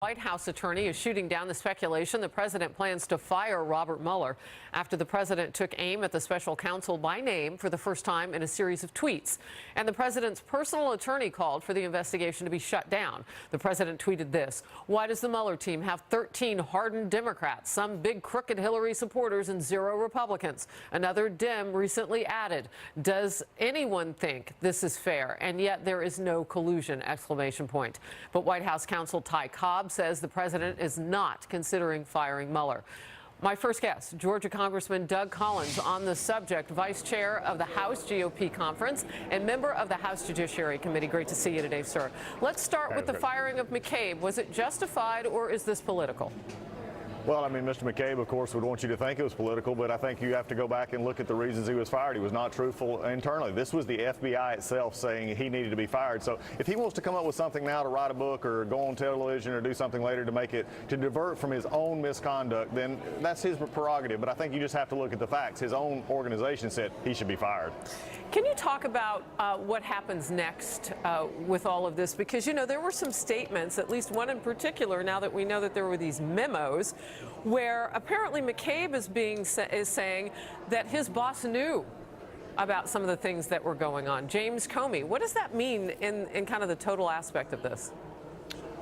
White House attorney is shooting down the speculation the president plans to fire Robert Mueller after the president took aim at the special counsel by name for the first time in a series of tweets. And the president's personal attorney called for the investigation to be shut down. The president tweeted this: "Why does the Mueller team have 13 hardened Democrats, some big crooked Hillary supporters, and 0 Republicans? Another Dem recently added. Does anyone think this is fair? And yet there is no collusion!" Exclamation point. But White House counsel Ty Cobb says the president is not considering firing Mueller. My first guest, Georgia Congressman Doug Collins, on the subject, vice chair of the House GOP conference and member of the House Judiciary Committee. Great to see you today, sir. Let's start with the firing of McCabe. Was it justified or is this political? Well, I mean, Mr. McCabe, of course, would want you to think it was political, but I think you have to go back and look at the reasons he was fired. He was not truthful internally. This was the FBI itself saying he needed to be fired. So if he wants to come up with something now to write a book or go on television or do something later to make it, to divert from his own misconduct, then that's his prerogative. But I think you just have to look at the facts. His own organization said he should be fired. Can you talk about what happens next with all of this? Because, you know, there were some statements, at least one in particular, now that we know that there were these memos, where apparently McCabe is saying that his boss knew about some of the things that were going on. James Comey, what does that mean in kind of the total aspect of this?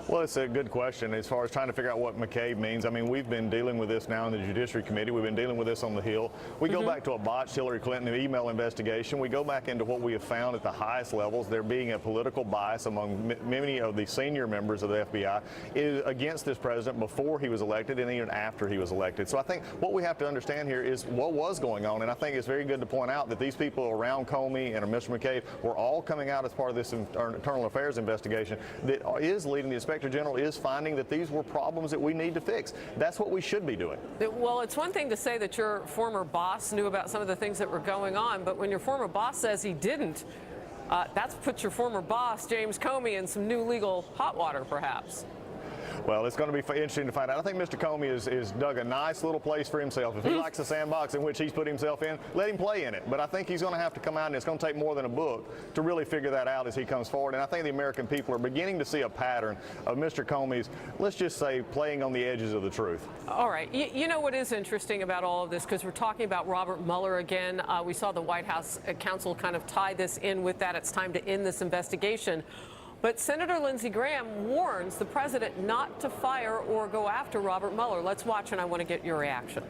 Well, it's a good question as far as trying to figure out what McCabe means. I mean, we've been dealing with this now in the Judiciary Committee. We've been dealing with this on the Hill. We go back to a botched Hillary Clinton email investigation. We go back into what we have found at the highest levels, there being a political bias among many of the senior members of the FBI against this president before he was elected and even after he was elected. So I think what we have to understand here is what was going on. And I think it's very good to point out that these people around Comey and Mr. McCabe were all coming out as part of this internal affairs investigation that is leading the Inspector General is finding that these were problems that we need to fix. That's what we should be doing. Well, it's one thing to say that your former boss knew about some of the things that were going on, but when your former boss says he didn't, that's put your former boss, James Comey, in some new legal hot water, perhaps. Well, it's going to be interesting to find out. I think Mr. Comey is dug a nice little place for himself. If he likes the sandbox in which he's put himself in, let him play in it. But I think he's going to have to come out, and it's going to take more than a book to really figure that out as he comes forward. And I think the American people are beginning to see a pattern of Mr. Comey's, let's just say, playing on the edges of the truth. All right. You know what is interesting about all of this, because we're talking about Robert Mueller again. We saw the White House counsel kind of tie this in with that. It's time to end this investigation. But Senator Lindsey Graham warns the president not to fire or go after Robert Mueller. Let's watch, and I want to get your reaction.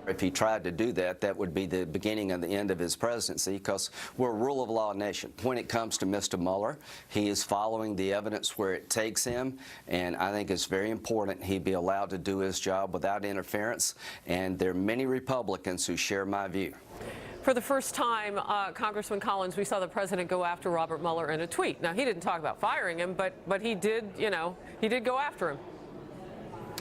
If he tried to do that, that would be the beginning of the end of his presidency, because we're a rule of law nation. When it comes to Mr. Mueller, he is following the evidence where it takes him, and I think it's very important he be allowed to do his job without interference, and there are many Republicans who share my view. For the first time, Congressman Collins, we saw the president go after Robert Mueller in a tweet. Now, he didn't talk about firing him, but he did, you know, he did go after him.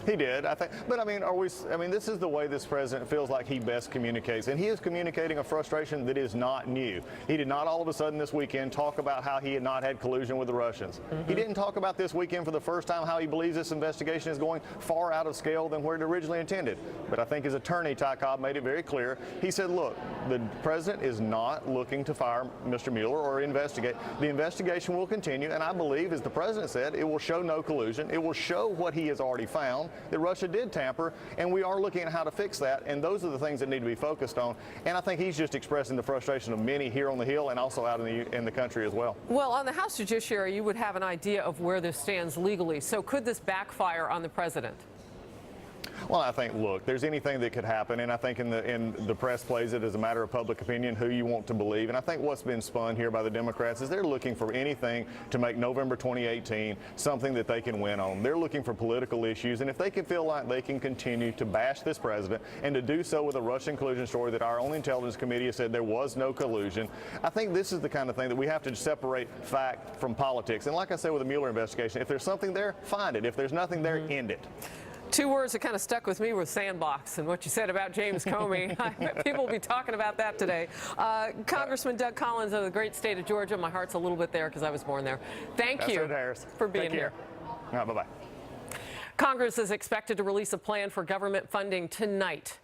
He did, I think. But I mean, this is the way this president feels like he best communicates. And he is communicating a frustration that is not new. He did not all of a sudden this weekend talk about how he had not had collusion with the Russians. He didn't talk about this weekend for the first time how he believes this investigation is going far out of scale than where it originally intended. But I think his attorney, Ty Cobb, made it very clear. He said, look, the president is not looking to fire Mr. Mueller or investigate. The investigation will continue, and I believe, as the president said, it will show no collusion. It will show what he has already found, that Russia did tamper, and we are looking at how to fix that, and those are the things that need to be focused on. And I think he's just expressing the frustration of many here on the Hill and also out in the country as well. Well, on the House Judiciary, you would have an idea of where this stands legally. So could this backfire on the president? Well, I think, look, there's anything that could happen, and I think in the press plays it as a matter of public opinion, who you want to believe. And I think what's been spun here by the Democrats is they're looking for anything to make November 2018 something that they can win on. They're looking for political issues, and if they can feel like they can continue to bash this president and to do so with a Russian collusion story that our own intelligence committee has said there was no collusion, I think this is the kind of thing that we have to separate fact from politics. And like I said with the Mueller investigation, if there's something there, find it. If there's nothing there, end it. Two words that kind of stuck with me were sandbox, and what you said about James Comey. I bet people will be talking about that today. Congressman Doug Collins of the great state of Georgia. My heart's a little bit there because I was born there. Thank you for being here. Bye-bye. Congress is expected to release a plan for government funding tonight.